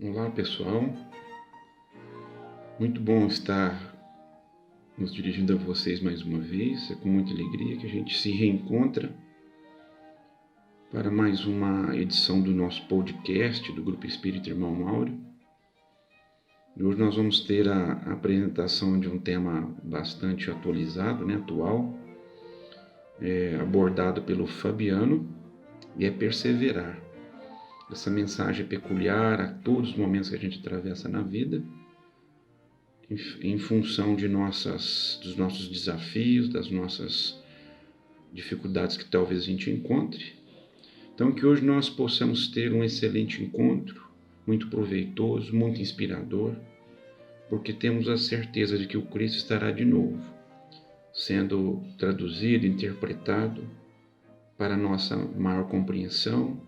Olá pessoal, muito bom estar nos dirigindo a vocês mais uma vez. É com muita alegria que a gente se reencontra para mais uma edição do nosso podcast do Grupo Espírita Irmão Mauro. E hoje nós vamos ter a apresentação de um tema bastante atualizado, atual, abordado pelo Fabiano, e é perseverar. Essa mensagem é peculiar a todos os momentos que a gente atravessa na vida, em função dos nossos desafios, das nossas dificuldades que talvez a gente encontre. Então, que hoje nós possamos ter um excelente encontro, muito proveitoso, muito inspirador, porque temos a certeza de que o Cristo estará de novo, sendo traduzido, interpretado para a nossa maior compreensão,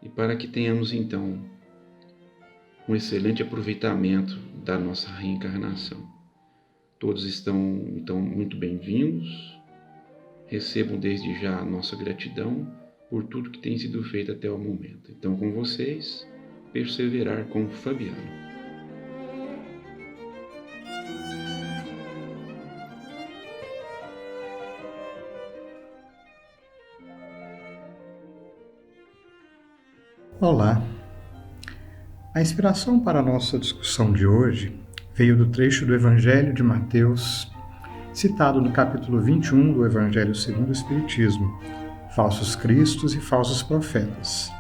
e para que tenhamos, então, um excelente aproveitamento da nossa reencarnação. Todos estão, então, muito bem-vindos. Recebam desde já a nossa gratidão por tudo que tem sido feito até o momento. Então, com vocês, perseverar com Fabiano. Olá! A inspiração para a nossa discussão de hoje veio do trecho do Evangelho de Mateus, citado no capítulo 21 do Evangelho segundo o Espiritismo, Falsos Cristos e Falsos Profetas,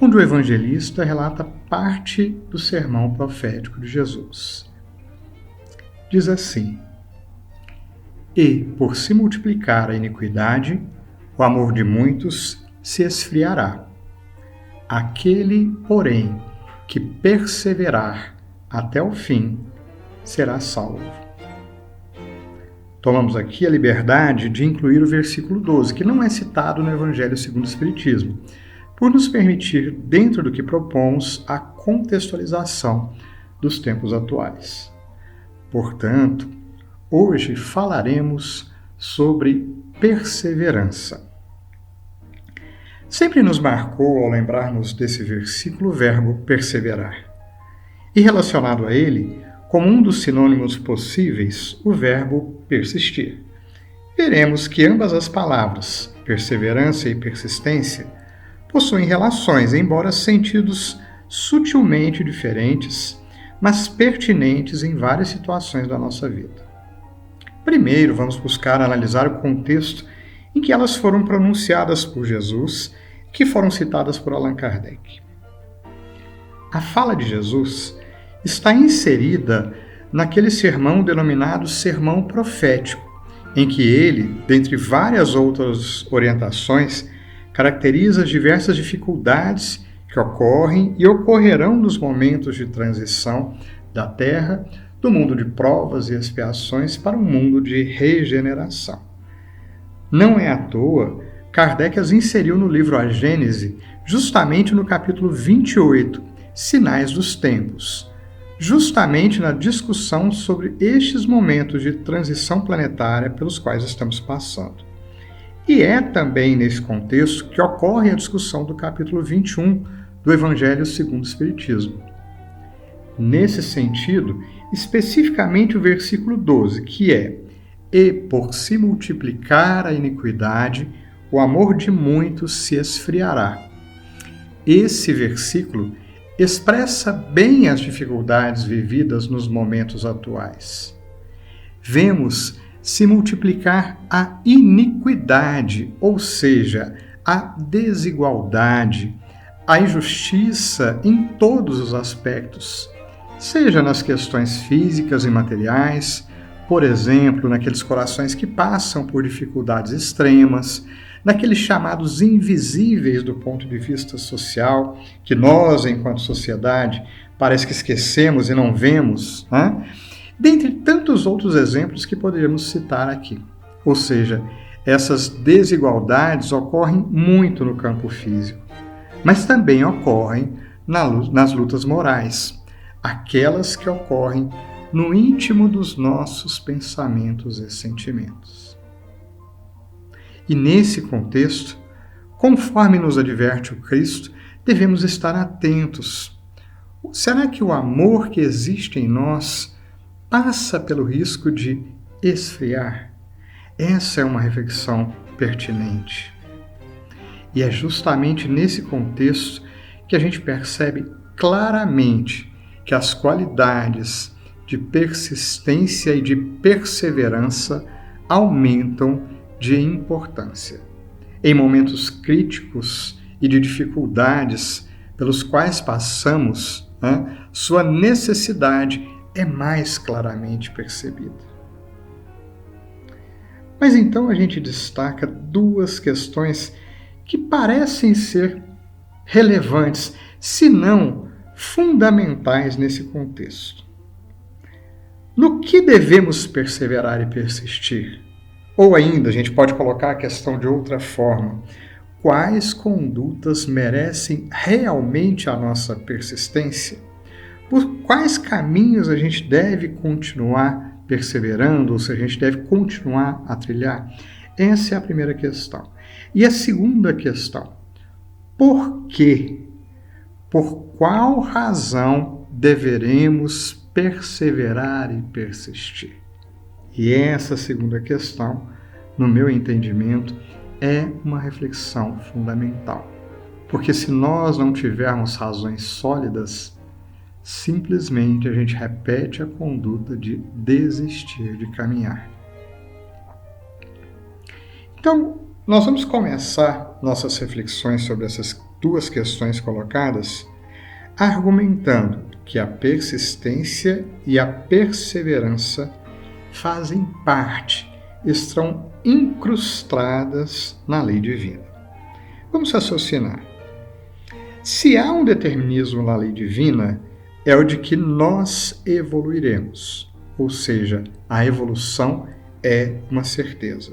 onde o evangelista relata parte do sermão profético de Jesus. Diz assim: "E, por se multiplicar a iniquidade, o amor de muitos se esfriará. Aquele, porém, que perseverar até o fim, será salvo." Tomamos aqui a liberdade de incluir o versículo 12, que não é citado no Evangelho segundo o Espiritismo, por nos permitir, dentro do que propomos, a contextualização dos tempos atuais. Portanto, hoje falaremos sobre perseverança. Sempre nos marcou, ao lembrarmos desse versículo, o verbo perseverar. E relacionado a ele, como um dos sinônimos possíveis, o verbo persistir. Veremos que ambas as palavras, perseverança e persistência, possuem relações, embora sentidos sutilmente diferentes, mas pertinentes em várias situações da nossa vida. Primeiro, vamos buscar analisar o contexto em que elas foram pronunciadas por Jesus, que foram citadas por Allan Kardec. A fala de Jesus está inserida naquele sermão denominado sermão profético, em que ele, dentre várias outras orientações, caracteriza as diversas dificuldades que ocorrem e ocorrerão nos momentos de transição da Terra, do mundo de provas e expiações para um mundo de regeneração. Não é à toa Kardec as inseriu no livro A Gênese, justamente no capítulo 28, Sinais dos Tempos, justamente na discussão sobre estes momentos de transição planetária pelos quais estamos passando. E é também nesse contexto que ocorre a discussão do capítulo 21 do Evangelho segundo o Espiritismo. Nesse sentido, especificamente o versículo 12, que é: "E por se multiplicar a iniquidade, o amor de muitos se esfriará." Esse versículo expressa bem as dificuldades vividas nos momentos atuais. Vemos se multiplicar a iniquidade, ou seja, a desigualdade, a injustiça em todos os aspectos, seja nas questões físicas e materiais, por exemplo, naqueles corações que passam por dificuldades extremas, naqueles chamados invisíveis do ponto de vista social, que nós, enquanto sociedade, parece que esquecemos e não vemos, dentre tantos outros exemplos que poderíamos citar aqui. Ou seja, essas desigualdades ocorrem muito no campo físico, mas também ocorrem nas lutas morais, aquelas que ocorrem no íntimo dos nossos pensamentos e sentimentos. E nesse contexto, conforme nos adverte o Cristo, devemos estar atentos. Será que o amor que existe em nós passa pelo risco de esfriar? Essa é uma reflexão pertinente. E é justamente nesse contexto que a gente percebe claramente que as qualidades de persistência e de perseverança aumentam de importância. Em momentos críticos e de dificuldades pelos quais passamos, sua necessidade é mais claramente percebida. Mas então a gente destaca duas questões que parecem ser relevantes, se não fundamentais nesse contexto. No que devemos perseverar e persistir? Ou ainda, a gente pode colocar a questão de outra forma. Quais condutas merecem realmente a nossa persistência? Por quais caminhos a gente deve continuar perseverando, ou se a gente deve continuar a trilhar? Essa é a primeira questão. E a segunda questão, por quê? Por qual razão deveremos perseverar e persistir? E essa segunda questão, no meu entendimento, é uma reflexão fundamental. Porque se nós não tivermos razões sólidas, simplesmente a gente repete a conduta de desistir de caminhar. Então, nós vamos começar nossas reflexões sobre essas duas questões colocadas, argumentando que a persistência e a perseverança fazem parte, estão incrustadas na lei divina. Vamos raciocinar. Se há um determinismo na lei divina, é o de que nós evoluiremos, ou seja, a evolução é uma certeza.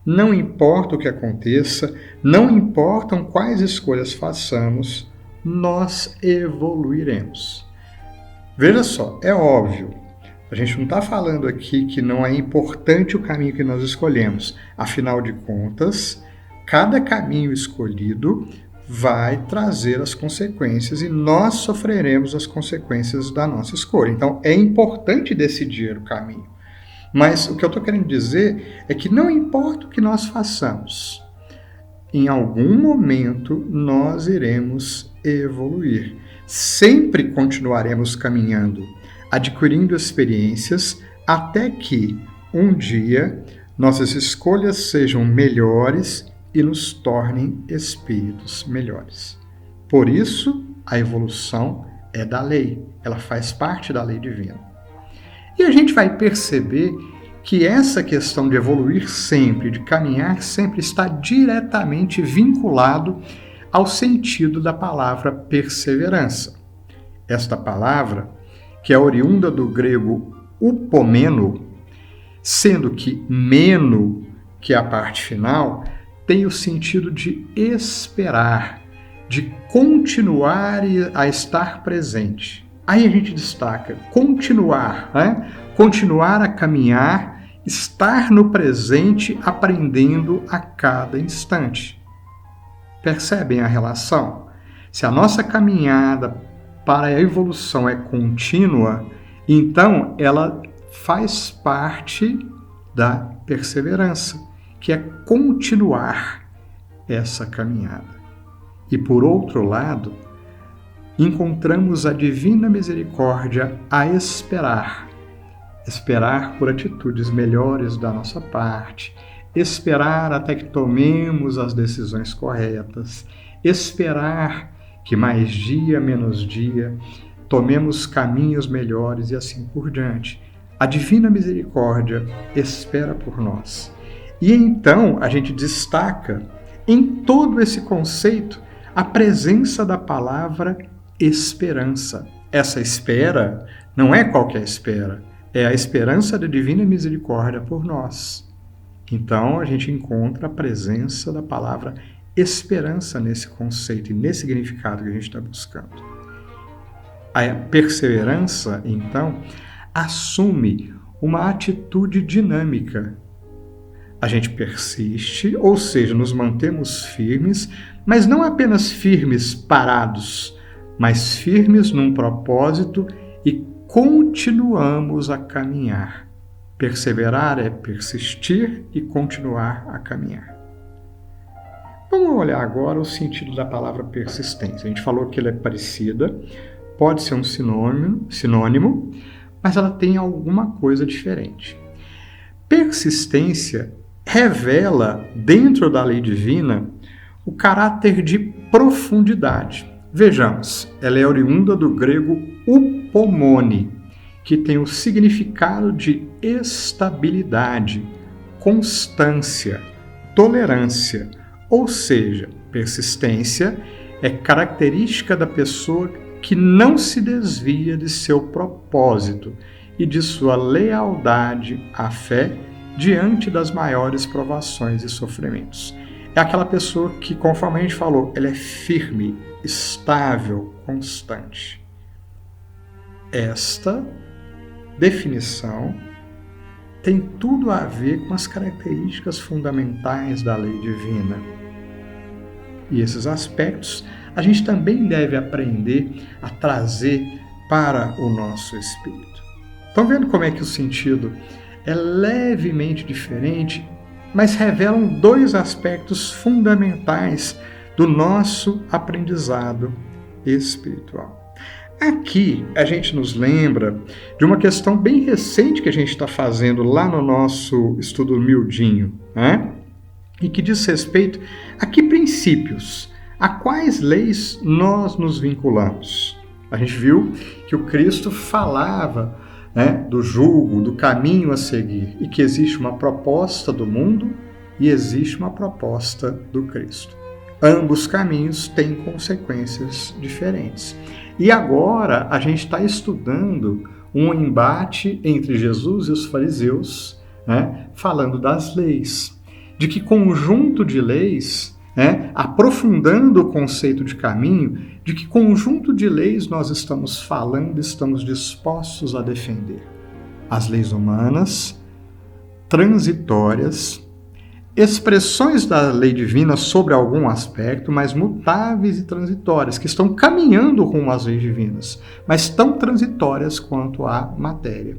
Não importa o que aconteça, não importam quais escolhas façamos, nós evoluiremos. Veja só, é óbvio, a gente não está falando aqui que não é importante o caminho que nós escolhemos. Afinal de contas, cada caminho escolhido vai trazer as consequências e nós sofreremos as consequências da nossa escolha. Então, é importante decidir o caminho. Mas o que eu estou querendo dizer é que não importa o que nós façamos, em algum momento nós iremos evoluir. Sempre continuaremos caminhando, adquirindo experiências, até que um dia nossas escolhas sejam melhores e nos tornem espíritos melhores. Por isso, a evolução é da lei, ela faz parte da lei divina. E a gente vai perceber que essa questão de evoluir sempre, de caminhar sempre, está diretamente vinculado ao sentido da palavra perseverança. Esta palavra, que é oriunda do grego upomeno, sendo que meno, que é a parte final, tem o sentido de esperar, de continuar a estar presente. Aí a gente destaca continuar, continuar a caminhar, estar no presente, aprendendo a cada instante. Percebem a relação? Se a nossa caminhada para a evolução é contínua, então ela faz parte da perseverança, que é continuar essa caminhada. E por outro lado, encontramos a divina misericórdia a esperar por atitudes melhores da nossa parte, esperar até que tomemos as decisões corretas, esperar que mais dia, menos dia, tomemos caminhos melhores e assim por diante. A divina misericórdia espera por nós. E então a gente destaca em todo esse conceito a presença da palavra esperança. Essa espera não é qualquer espera, é a esperança da divina misericórdia por nós. Então a gente encontra a presença da palavra esperança nesse conceito e nesse significado que a gente está buscando. A perseverança, então, assume uma atitude dinâmica. A gente persiste, ou seja, nos mantemos firmes, mas não apenas firmes parados, mas firmes num propósito e continuamos a caminhar. Perseverar é persistir e continuar a caminhar. Vamos olhar agora o sentido da palavra persistência. A gente falou que ela é parecida, pode ser um sinônimo, mas ela tem alguma coisa diferente. Persistência revela, dentro da lei divina, o caráter de profundidade. Vejamos, ela é oriunda do grego upomone, que tem o significado de estabilidade, constância, tolerância, ou seja, persistência é característica da pessoa que não se desvia de seu propósito e de sua lealdade à fé diante das maiores provações e sofrimentos. É aquela pessoa que, conforme a gente falou, ela é firme, estável, constante. Esta definição tem tudo a ver com as características fundamentais da lei divina. E esses aspectos a gente também deve aprender a trazer para o nosso espírito. Estão vendo como é que o sentido é levemente diferente, mas revelam dois aspectos fundamentais do nosso aprendizado espiritual. Aqui a gente nos lembra de uma questão bem recente que a gente está fazendo lá no nosso estudo miudinho, né? E que diz respeito a que princípios, a quais leis nós nos vinculamos. A gente viu que o Cristo falava, né, do jugo, do caminho a seguir, e que existe uma proposta do mundo e existe uma proposta do Cristo. Ambos caminhos têm consequências diferentes. E agora a gente está estudando um embate entre Jesus e os fariseus, né, falando das leis. De que conjunto de leis, né, aprofundando o conceito de caminho, de que conjunto de leis nós estamos falando, estamos dispostos a defender. As leis humanas, transitórias, expressões da lei divina sobre algum aspecto, mas mutáveis e transitórias, que estão caminhando rumo às leis divinas, mas tão transitórias quanto a matéria.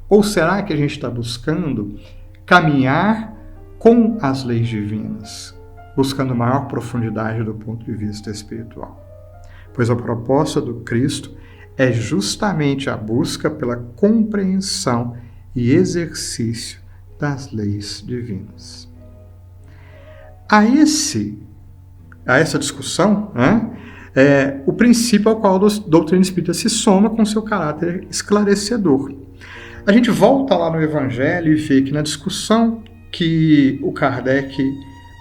Ou será que a gente está buscando caminhar com as leis divinas, buscando maior profundidade do ponto de vista espiritual? Pois a proposta do Cristo é justamente a busca pela compreensão e exercício das leis divinas. A essa discussão, né, o princípio ao qual a doutrina espírita se soma com seu caráter esclarecedor. A gente volta lá no Evangelho e vê que na discussão que o Kardec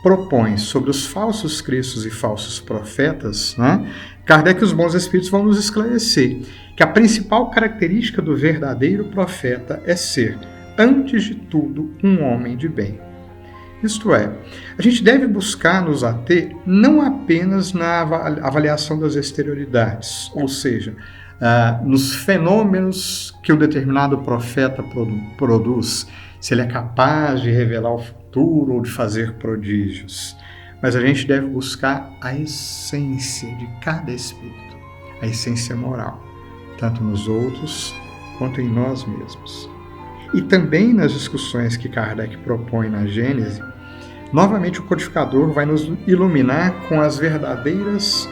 propõe sobre os falsos cristos e falsos profetas, né, Kardec e os bons espíritos vão nos esclarecer que a principal característica do verdadeiro profeta é ser, antes de tudo, um homem de bem. Isto é, a gente deve buscar nos ater não apenas na avaliação das exterioridades, ou seja, nos fenômenos que um determinado profeta produz, se ele é capaz de revelar o futuro ou de fazer prodígios. Mas a gente deve buscar a essência de cada espírito, a essência moral, tanto nos outros quanto em nós mesmos. E também nas discussões que Kardec propõe na Gênese, novamente o codificador vai nos iluminar com as verdadeiras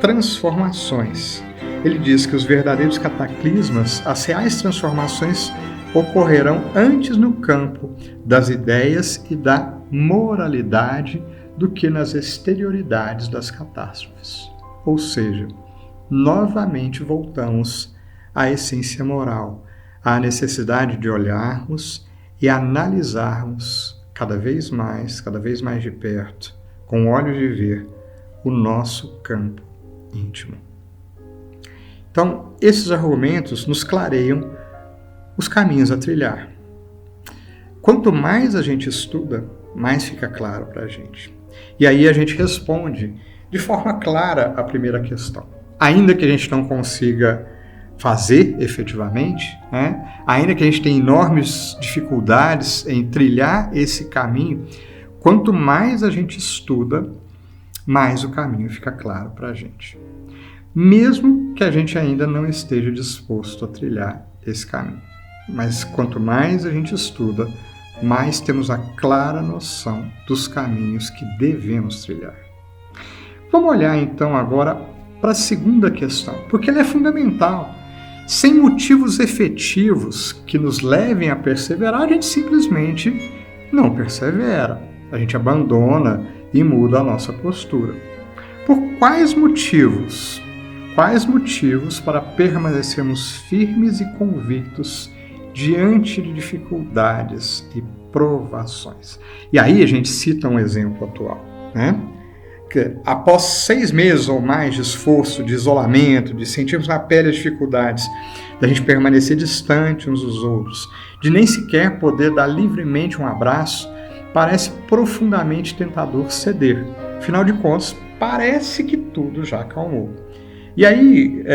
transformações. Ele diz que os verdadeiros cataclismas, as reais transformações, ocorrerão antes no campo das ideias e da moralidade do que nas exterioridades das catástrofes. Ou seja, novamente voltamos à essência moral, à necessidade de olharmos e analisarmos cada vez mais de perto, com olhos de ver, o nosso campo íntimo. Então, esses argumentos nos clareiam os caminhos a trilhar. Quanto mais a gente estuda, mais fica claro para a gente. E aí a gente responde de forma clara a primeira questão. Ainda que a gente não consiga fazer efetivamente, né? Ainda que a gente tenha enormes dificuldades em trilhar esse caminho, quanto mais a gente estuda, mais o caminho fica claro para a gente. Mesmo que a gente ainda não esteja disposto a trilhar esse caminho. Mas quanto mais a gente estuda, mais temos a clara noção dos caminhos que devemos trilhar. Vamos olhar então agora para a segunda questão, porque ela é fundamental. Sem motivos efetivos que nos levem a perseverar, a gente simplesmente não persevera. A gente abandona e muda a nossa postura. Por quais motivos? Quais motivos para permanecermos firmes e convictos diante de dificuldades e provações? E aí a gente cita um exemplo atual, né? Que após 6 meses ou mais de esforço, de isolamento, de sentirmos na pele as dificuldades, da gente permanecer distante uns dos outros, de nem sequer poder dar livremente um abraço, parece profundamente tentador ceder. Afinal de contas, parece que tudo já acalmou. E aí,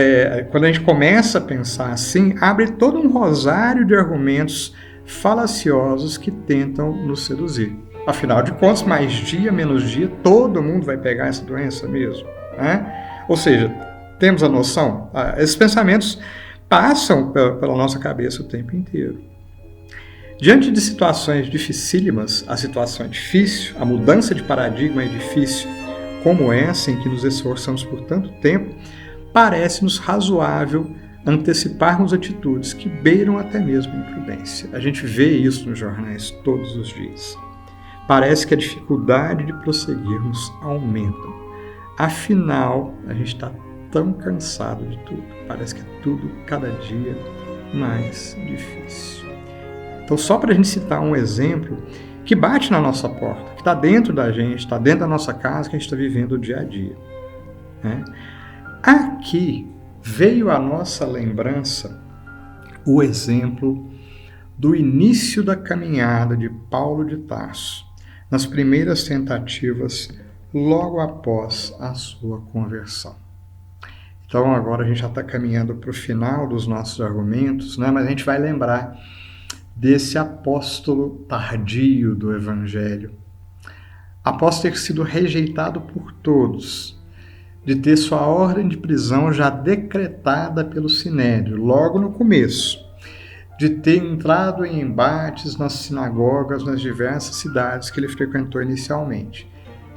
quando a gente começa a pensar assim, abre todo um rosário de argumentos falaciosos que tentam nos seduzir. Afinal de contas, mais dia, menos dia, todo mundo vai pegar essa doença mesmo, né? Ou seja, temos a noção? Esses pensamentos passam pela nossa cabeça o tempo inteiro. Diante de situações dificílimas, a situação é difícil, a mudança de paradigma é difícil, como essa em que nos esforçamos por tanto tempo, parece-nos razoável anteciparmos atitudes que beiram até mesmo a imprudência. A gente vê isso nos jornais todos os dias. Parece que a dificuldade de prosseguirmos aumenta. Afinal, a gente está tão cansado de tudo. Parece que é tudo cada dia mais difícil. Então, só para a gente citar um exemplo que bate na nossa porta, que está dentro da gente, está dentro da nossa casa, que a gente está vivendo o dia a dia, né? Aqui veio à nossa lembrança o exemplo do início da caminhada de Paulo de Tarso, nas primeiras tentativas logo após a sua conversão. Então agora a gente já está caminhando para o final dos nossos argumentos, né? Mas a gente vai lembrar desse apóstolo tardio do Evangelho, após ter sido rejeitado por todos, de ter sua ordem de prisão já decretada pelo Sinédrio, logo no começo, de ter entrado em embates nas sinagogas nas diversas cidades que ele frequentou inicialmente,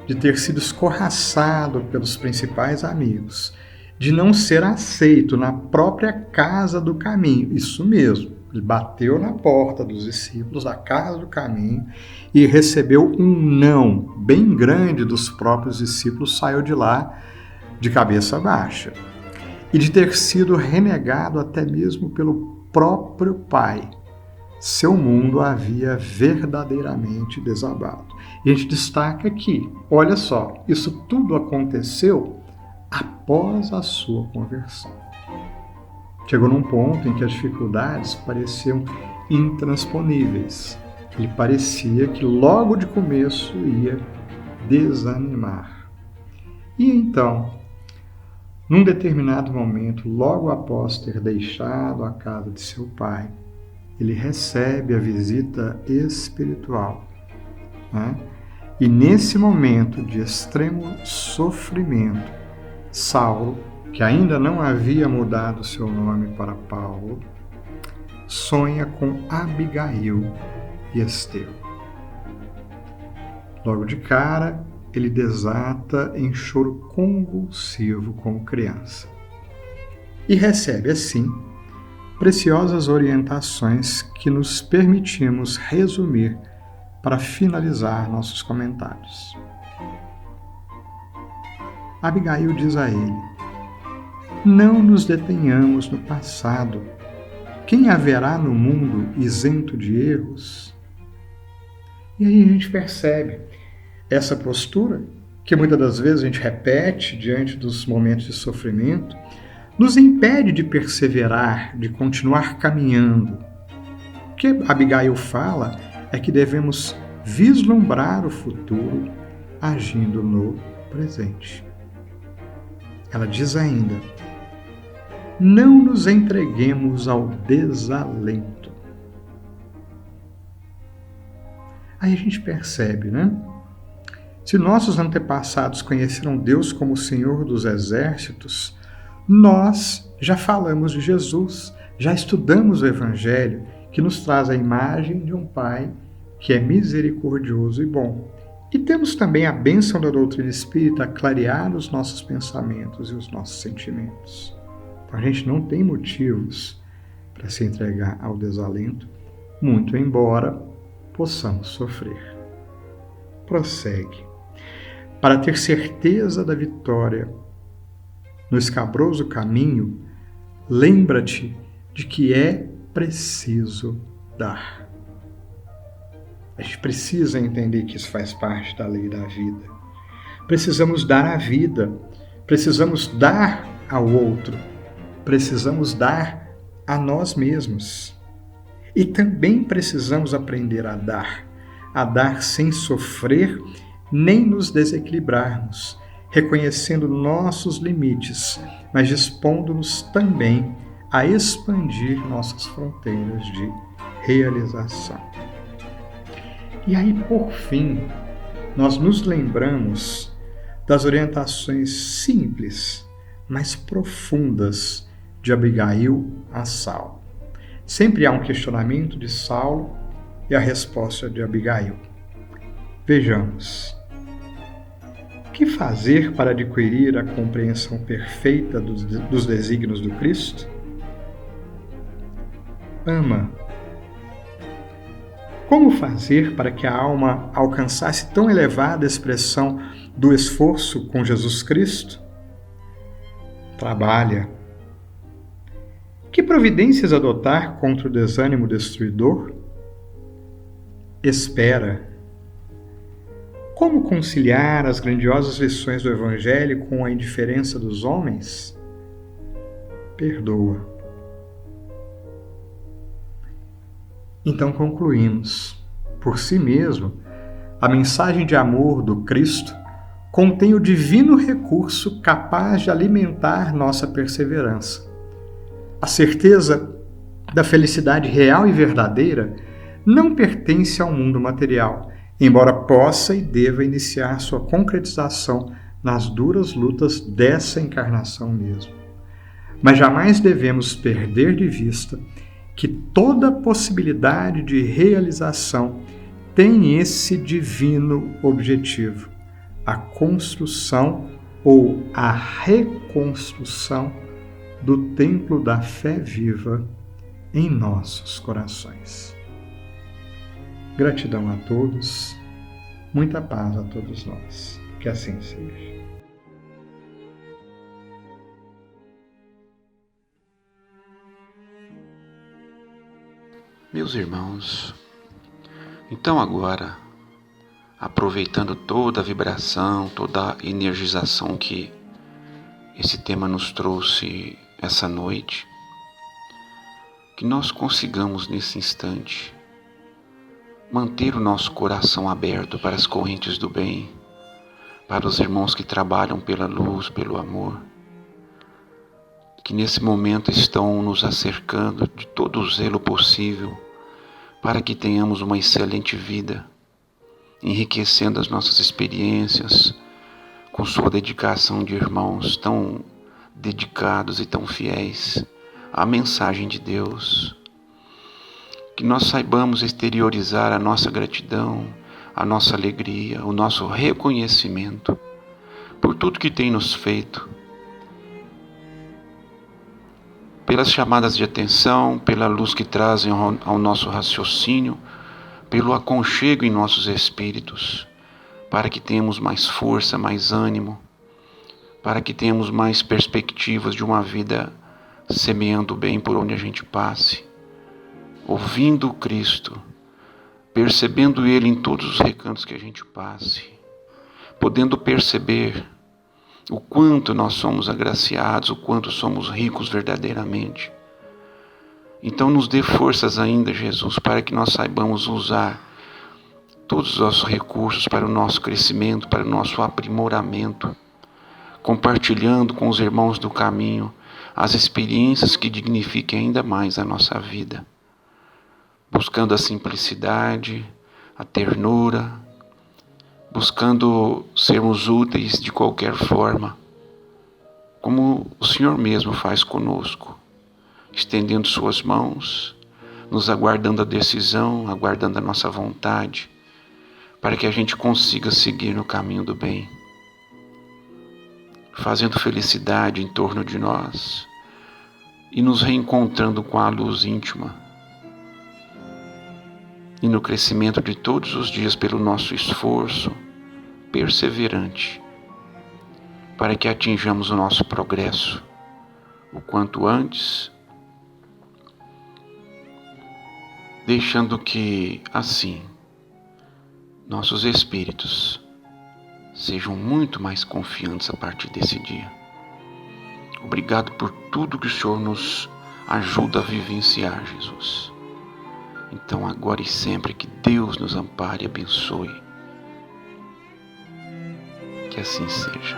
de ter sido escorraçado pelos principais amigos, de não ser aceito na própria casa do caminho, isso mesmo, ele bateu na porta dos discípulos da casa do caminho e recebeu um não bem grande dos próprios discípulos, saiu de lá de cabeça baixa, e de ter sido renegado até mesmo pelo próprio Pai. Seu mundo havia verdadeiramente desabado. E a gente destaca aqui, olha só, isso tudo aconteceu após a sua conversão. Chegou num ponto em que as dificuldades pareciam intransponíveis. Ele parecia que logo de começo ia desanimar. E então, num determinado momento, logo após ter deixado a casa de seu pai, ele recebe a visita espiritual, né? E nesse momento de extremo sofrimento, Saulo, que ainda não havia mudado seu nome para Paulo, sonha com Abigail e Esteu. Logo de cara, ele desata em choro convulsivo como criança. E recebe, assim, preciosas orientações que nos permitimos resumir para finalizar nossos comentários. Abigail diz a ele: não nos detenhamos no passado. Quem haverá no mundo isento de erros? E aí a gente percebe essa postura, que muitas das vezes a gente repete diante dos momentos de sofrimento, nos impede de perseverar, de continuar caminhando. O que Abigail fala é que devemos vislumbrar o futuro agindo no presente. Ela diz ainda: não nos entreguemos ao desalento. Aí a gente percebe, né? Se nossos antepassados conheceram Deus como Senhor dos Exércitos, nós já falamos de Jesus, já estudamos o Evangelho, que nos traz a imagem de um Pai que é misericordioso e bom. E temos também a bênção da doutrina espírita a clarear os nossos pensamentos e os nossos sentimentos. Então a gente não tem motivos para se entregar ao desalento, muito embora possamos sofrer. Prossegue. Para ter certeza da vitória no escabroso caminho, lembra-te de que é preciso dar. A gente precisa entender que isso faz parte da lei da vida. Precisamos dar a vida, precisamos dar ao outro, precisamos dar a nós mesmos. E também precisamos aprender a dar sem sofrer nem nos desequilibrarmos, reconhecendo nossos limites, mas dispondo-nos também a expandir nossas fronteiras de realização. E aí, por fim, nós nos lembramos das orientações simples, mas profundas de Abigail a Saulo. Sempre há um questionamento de Saulo e a resposta de Abigail. Vejamos. O que fazer para adquirir a compreensão perfeita dos desígnios do Cristo? Ama. Como fazer para que a alma alcançasse tão elevada expressão do esforço com Jesus Cristo? Trabalha. Que providências adotar contra o desânimo destruidor? Espera. Como conciliar as grandiosas lições do Evangelho com a indiferença dos homens? Perdoa. Então concluímos. Por si mesmo, a mensagem de amor do Cristo contém o divino recurso capaz de alimentar nossa perseverança. A certeza da felicidade real e verdadeira não pertence ao mundo material, embora possa e deva iniciar sua concretização nas duras lutas dessa encarnação mesmo. Mas jamais devemos perder de vista que toda possibilidade de realização tem esse divino objetivo, a construção ou a reconstrução do templo da fé viva em nossos corações. Gratidão a todos, muita paz a todos nós. Que assim seja. Meus irmãos, então agora, aproveitando toda a vibração, toda a energização que esse tema nos trouxe essa noite, que nós consigamos nesse instante manter o nosso coração aberto para as correntes do bem, para os irmãos que trabalham pela luz, pelo amor, que nesse momento estão nos acercando de todo o zelo possível para que tenhamos uma excelente vida, enriquecendo as nossas experiências com sua dedicação de irmãos tão dedicados e tão fiéis à mensagem de Deus. Que nós saibamos exteriorizar a nossa gratidão, a nossa alegria, o nosso reconhecimento por tudo que tem nos feito, pelas chamadas de atenção, pela luz que trazem ao nosso raciocínio, pelo aconchego em nossos espíritos, para que tenhamos mais força, mais ânimo, para que tenhamos mais perspectivas de uma vida semeando o bem por onde a gente passe, ouvindo o Cristo, percebendo Ele em todos os recantos que a gente passe, podendo perceber o quanto nós somos agraciados, o quanto somos ricos verdadeiramente. Então nos dê forças ainda, Jesus, para que nós saibamos usar todos os nossos recursos para o nosso crescimento, para o nosso aprimoramento, compartilhando com os irmãos do caminho as experiências que dignifiquem ainda mais a nossa vida, buscando a simplicidade, a ternura, buscando sermos úteis de qualquer forma, como o Senhor mesmo faz conosco, estendendo suas mãos, nos aguardando a decisão, aguardando a nossa vontade, para que a gente consiga seguir no caminho do bem, fazendo felicidade em torno de nós e nos reencontrando com a luz íntima e no crescimento de todos os dias pelo nosso esforço perseverante, para que atinjamos o nosso progresso o quanto antes, deixando que, assim, nossos espíritos sejam muito mais confiantes a partir desse dia. Obrigado por tudo que o Senhor nos ajuda a vivenciar, Jesus. Então, agora e sempre, que Deus nos ampare e abençoe. Que assim seja.